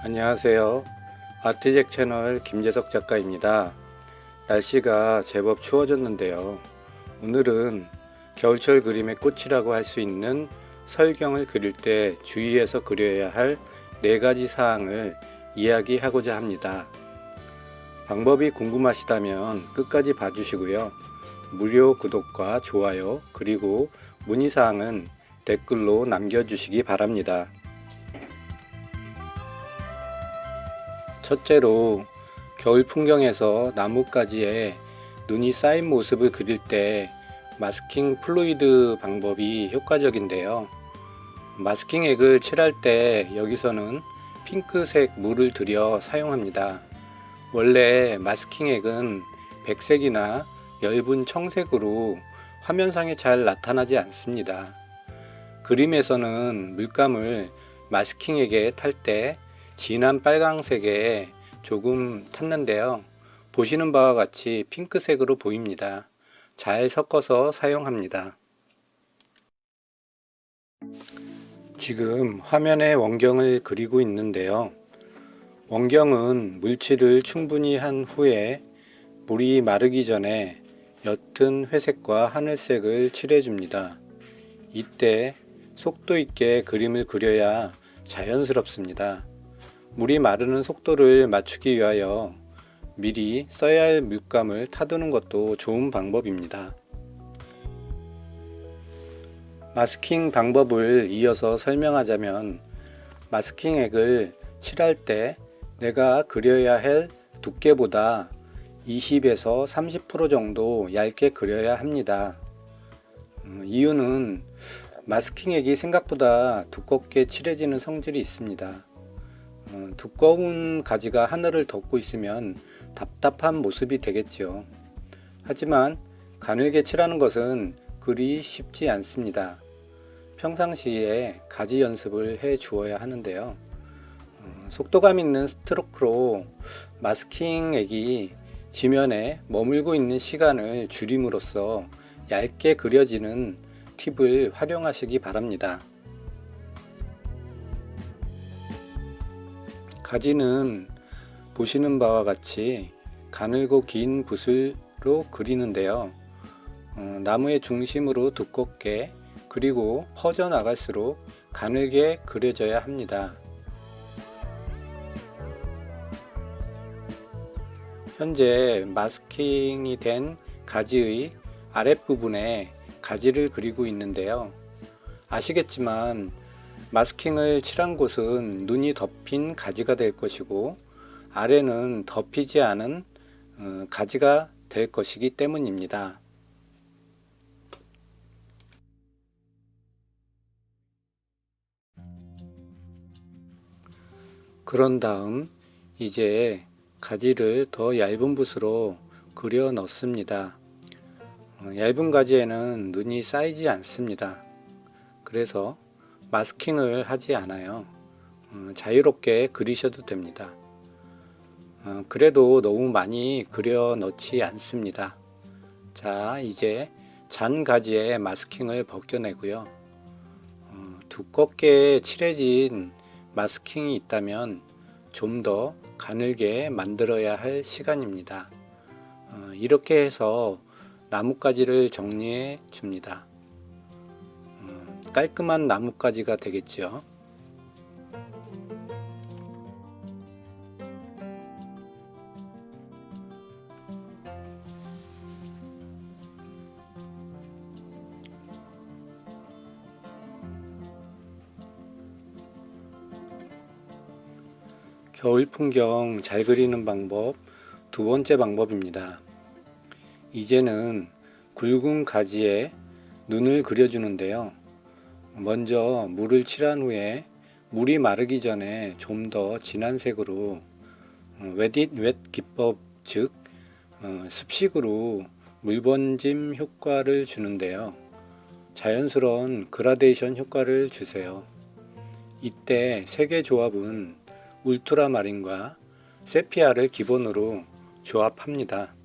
안녕하세요. 아트잭 채널 김재석 작가입니다. 날씨가 제법 추워졌는데요. 오늘은 겨울철 그림의 꽃이라고 할 수 있는 설경을 그릴 때 주의해서 그려야 할 4가지 사항을 이야기하고자 합니다. 방법이 궁금하시다면 끝까지 봐주시고요. 무료 구독과 좋아요 그리고 문의사항은 댓글로 남겨주시기 바랍니다. 첫째로 겨울 풍경에서 나뭇가지에 눈이 쌓인 모습을 그릴 때 마스킹 플루이드 방법이 효과적인데요. 마스킹 액을 칠할 때 여기서는 핑크색 물을 들여 사용합니다. 원래 마스킹 액은 백색이나 엷은 청색으로 화면상에 잘 나타나지 않습니다. 그림에서는 물감을 마스킹 액에 탈 때 진한 빨강색에 조금 탔는데요. 보시는 바와 같이 핑크색으로 보입니다. 잘 섞어서 사용합니다. 지금 화면에 원경을 그리고 있는데요. 원경은 물칠을 충분히 한 후에 물이 마르기 전에 옅은 회색과 하늘색을 칠해줍니다. 이때 속도 있게 그림을 그려야 자연스럽습니다. 물이 마르는 속도를 맞추기 위하여 미리 써야 할 물감을 타두는 것도 좋은 방법입니다. 마스킹 방법을 이어서 설명하자면 마스킹 액을 칠할 때 내가 그려야 할 두께보다 20에서 30% 정도 얇게 그려야 합니다. 이유는 마스킹 액이 생각보다 두껍게 칠해지는 성질이 있습니다. 두꺼운 가지가 하늘을 덮고 있으면 답답한 모습이 되겠죠. 하지만 가늘게 칠하는 것은 그리 쉽지 않습니다. 평상시에 가지 연습을 해 주어야 하는데요. 속도감 있는 스트로크로 마스킹 액이 지면에 머물고 있는 시간을 줄임으로써 얇게 그려지는 팁을 활용하시기 바랍니다. 가지는 보시는 바와 같이 가늘고 긴 붓으로 그리는데요. 나무의 중심으로 두껍게 그리고 퍼져나갈수록 가늘게 그려져야 합니다. 현재 마스킹이 된 가지의 아랫부분에 가지를 그리고 있는데요. 아시겠지만 마스킹을 칠한 곳은 눈이 덮인 가지가 될 것이고 아래는 덮이지 않은 가지가 될 것이기 때문입니다. 그런 다음 이제 가지를 더 얇은 붓으로 그려 넣습니다. 얇은 가지에는 눈이 쌓이지 않습니다. 그래서 마스킹을 하지 않아요. 자유롭게 그리셔도 됩니다. 그래도 너무 많이 그려 넣지 않습니다. 자, 이제 잔 가지에 마스킹을 벗겨내고요. 두껍게 칠해진 마스킹이 있다면 좀 더 가늘게 만들어야 할 시간입니다. 이렇게 해서 나뭇가지를 정리해 줍니다. 깔끔한 나뭇가지가 되겠죠. 겨울 풍경 잘 그리는 방법 두 번째 방법입니다. 이제는 굵은 가지에 눈을 그려주는데요. 먼저 물을 칠한 후에 물이 마르기 전에 좀 더 진한 색으로 옅 기법 즉 습식으로 물번짐 효과를 주는데요. 자연스러운 그라데이션 효과를 주세요. 이때 색의 조합은 울트라마린과 세피아를 기본으로 조합합니다.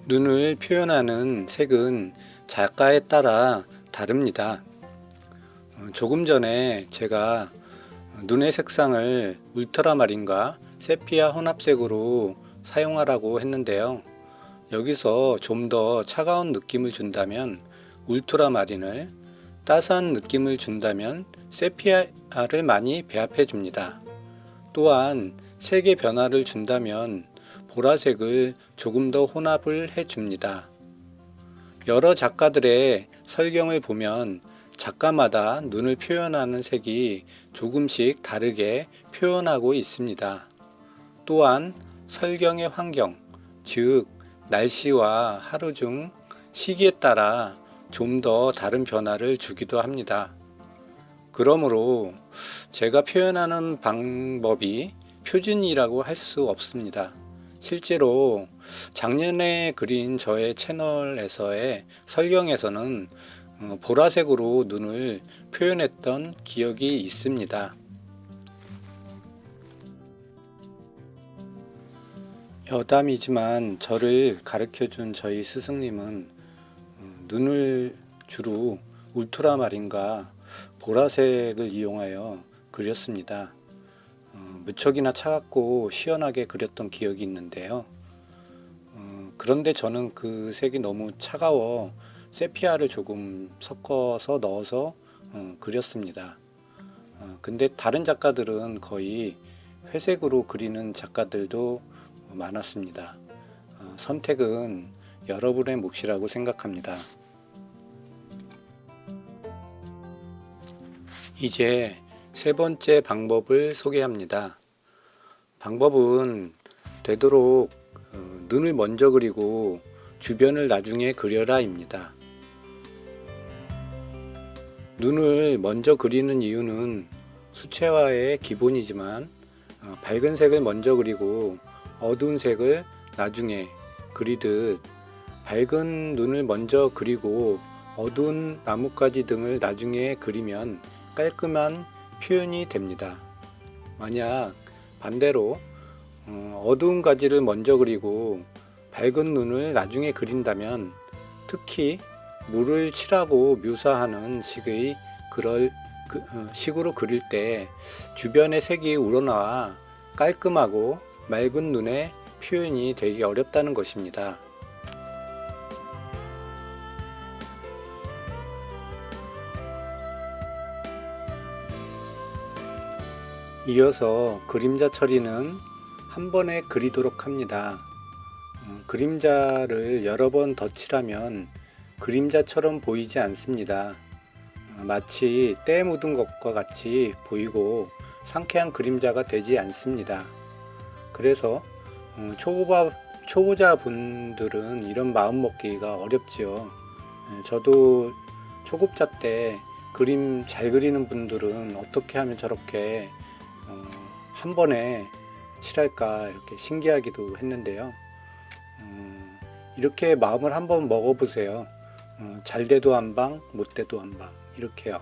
눈을 표현하는 색은 작가에 따라 다릅니다. 조금 전에 제가 눈의 색상을 울트라마린과 세피아 혼합색으로 사용하라고 했는데요. 여기서 좀 더 차가운 느낌을 준다면 울트라마린을, 따스한 느낌을 준다면 세피아를 많이 배합해 줍니다. 또한 색의 변화를 준다면 보라색을 조금 더 혼합을 해 줍니다. 여러 작가들의 설경을 보면 작가마다 눈을 표현하는 색이 조금씩 다르게 표현하고 있습니다. 또한 설경의 환경, 즉 날씨와 하루 중 시기에 따라 좀 더 다른 변화를 주기도 합니다. 그러므로 제가 표현하는 방법이 표준이라고 할 수 없습니다. 실제로 작년에 그린 저의 채널에서의 설경에서는 보라색으로 눈을 표현했던 기억이 있습니다. 여담이지만 저를 가르쳐준 저희 스승님은 눈을 주로 울트라마린과 보라색을 이용하여 그렸습니다. 무척이나 차갑고 시원하게 그렸던 기억이 있는데요. 그런데 저는 그 색이 너무 차가워 세피아를 조금 섞어서 넣어서 그렸습니다. 근데 다른 작가들은 거의 회색으로 그리는 작가들도 많았습니다. 선택은 여러분의 몫이라고 생각합니다. 이제 세 번째 방법을 소개합니다. 방법은 되도록 눈을 먼저 그리고 주변을 나중에 그려라 입니다. 눈을 먼저 그리는 이유는 수채화의 기본이지만 밝은 색을 먼저 그리고 어두운 색을 나중에 그리듯 밝은 눈을 먼저 그리고 어두운 나뭇가지 등을 나중에 그리면 깔끔한 표현이 됩니다. 만약 반대로 어두운 가지를 먼저 그리고 밝은 눈을 나중에 그린다면, 특히 물을 칠하고 묘사하는 식으로 그릴 때 주변의 색이 우러나와 깔끔하고 맑은 눈의 표현이 되기 어렵다는 것입니다. 이어서 그림자 처리는 한 번에 그리도록 합니다. 그림자를 여러 번 덧칠하면 그림자처럼 보이지 않습니다. 마치 때 묻은 것과 같이 보이고 상쾌한 그림자가 되지 않습니다. 그래서 초보자 분들은 이런 마음 먹기가 어렵지요. 저도 초급자 때 그림 잘 그리는 분들은 어떻게 하면 저렇게 한 번에 칠할까 이렇게 신기하기도 했는데요. 이렇게 마음을 한번 먹어보세요. 잘 돼도 한 방, 못 돼도 한 방, 이렇게요.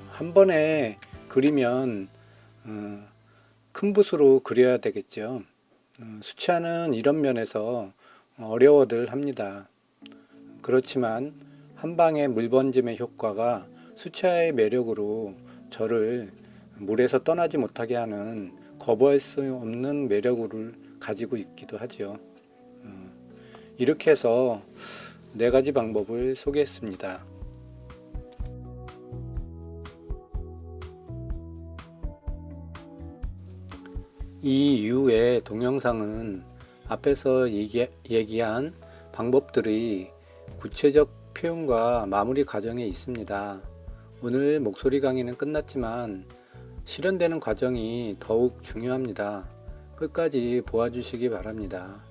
한 번에 그리면 큰 붓으로 그려야 되겠죠. 수채화는 이런 면에서 어려워들 합니다. 그렇지만 한 방의 물번짐의 효과가 수채화의 매력으로 저를 물에서 떠나지 못하게 하는 거부할 수 없는 매력을 가지고 있기도 하죠. 이렇게 해서 4가지 방법을 소개했습니다. 이 이후의 동영상은 앞에서 얘기한 방법들이 구체적 표현과 마무리 과정에 있습니다. 오늘 목소리 강의는 끝났지만 실현되는 과정이 더욱 중요합니다. 끝까지 보아주시기 바랍니다.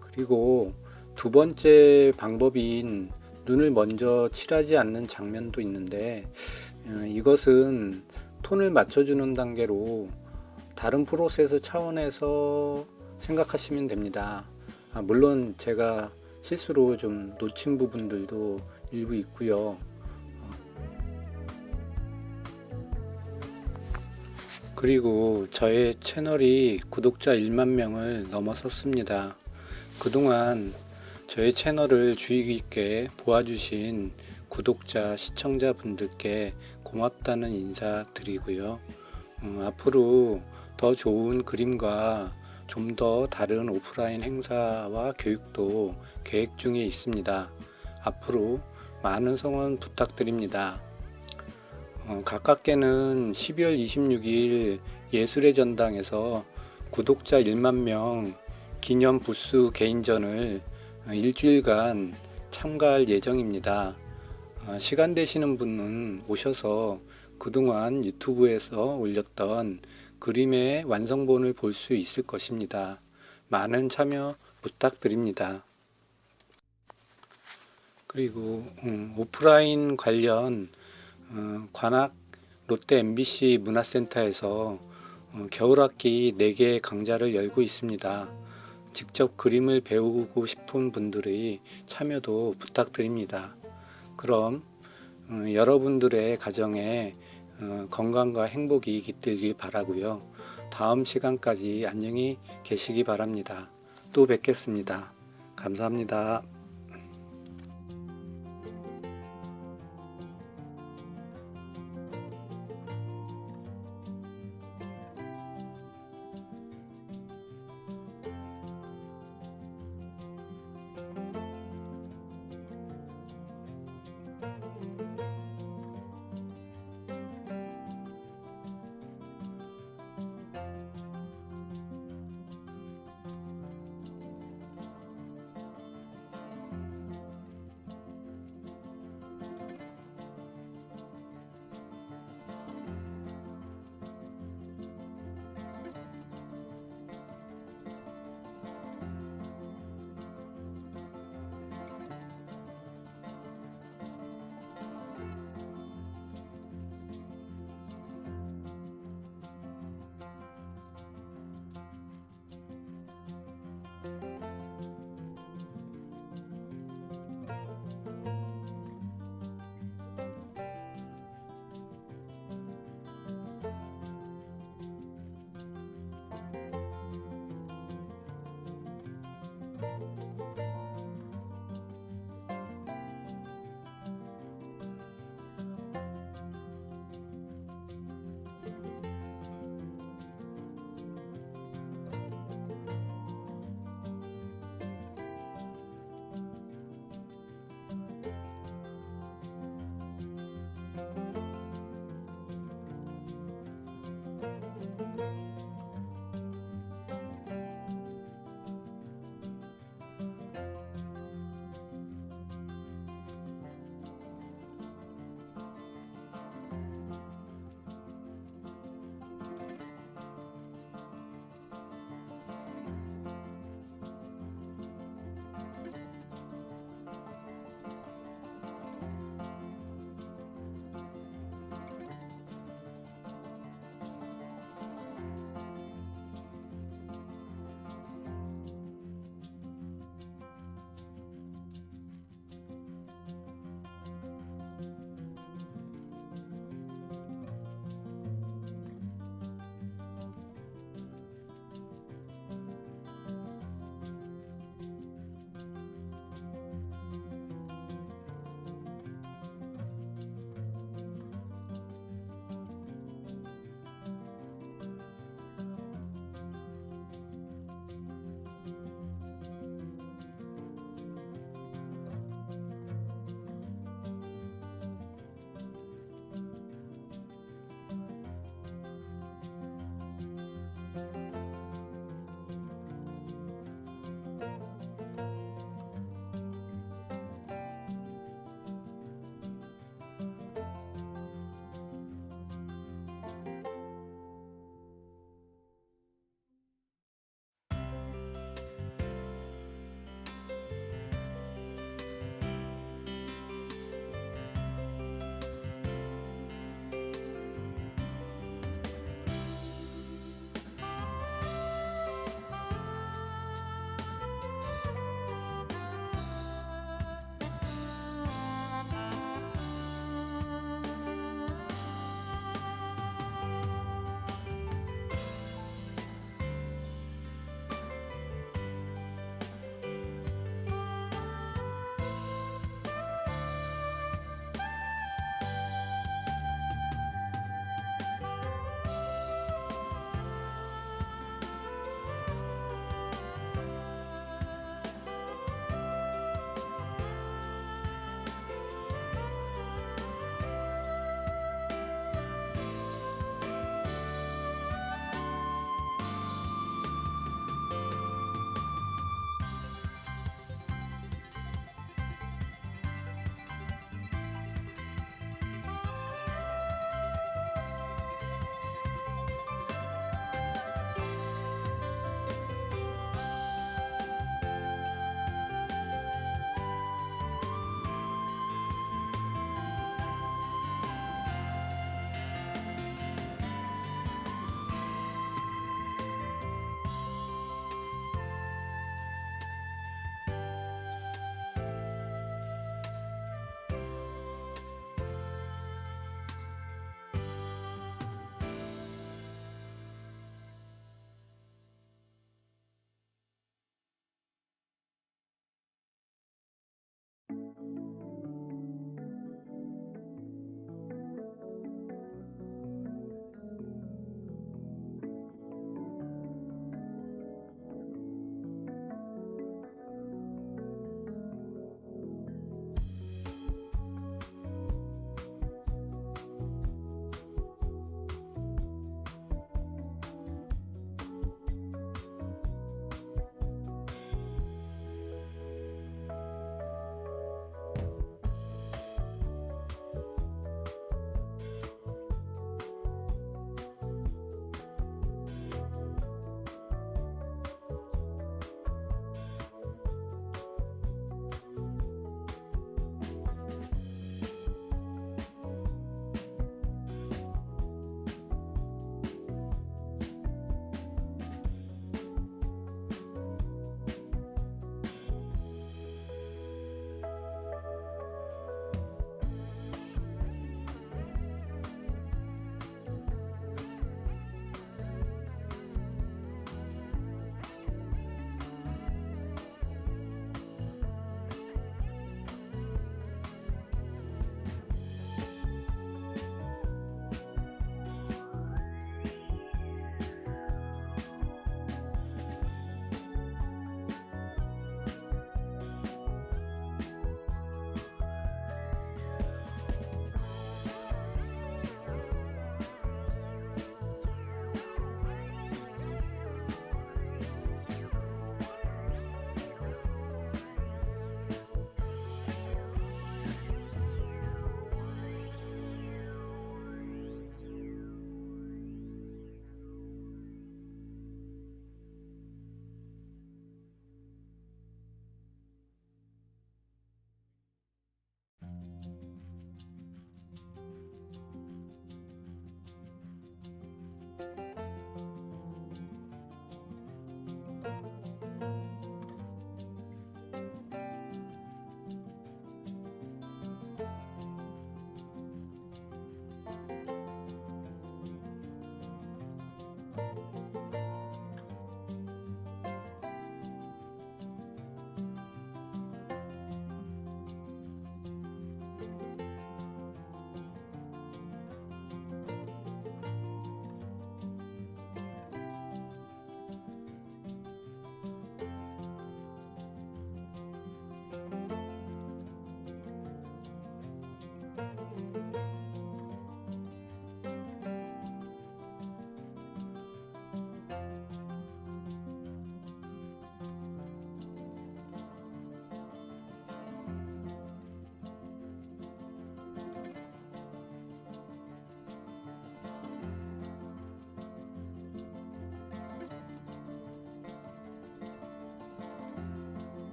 그리고 두 번째 방법인 눈을 먼저 칠하지 않는 장면도 있는데, 이것은 톤을 맞춰주는 단계로 다른 프로세스 차원에서 생각하시면 됩니다. 물론 제가 실수로 좀 놓친 부분들도 일부 있고요. 그리고 저의 채널이 구독자 1만 명을 넘어섰습니다. 그동안 저의 채널을 주의 깊게 보아주신 구독자, 시청자분들께 고맙다는 인사 드리고요. 앞으로 더 좋은 그림과 좀 더 다른 오프라인 행사와 교육도 계획 중에 있습니다. 앞으로 많은 성원 부탁드립니다. 가깝게는 12월 26일 예술의 전당에서 구독자 1만 명 기념 부스 개인전을 일주일간 참가할 예정입니다. 시간 되시는 분은 오셔서 그동안 유튜브에서 올렸던 그림의 완성본을 볼 수 있을 것입니다. 많은 참여 부탁드립니다. 그리고 오프라인 관련 관악 롯데 MBC 문화센터에서 겨울학기 4개 강좌를 열고 있습니다. 직접 그림을 배우고 싶은 분들의 참여도 부탁드립니다. 그럼 여러분들의 가정에 건강과 행복이 깃들길 바라고요. 다음 시간까지 안녕히 계시기 바랍니다. 또 뵙겠습니다. 감사합니다.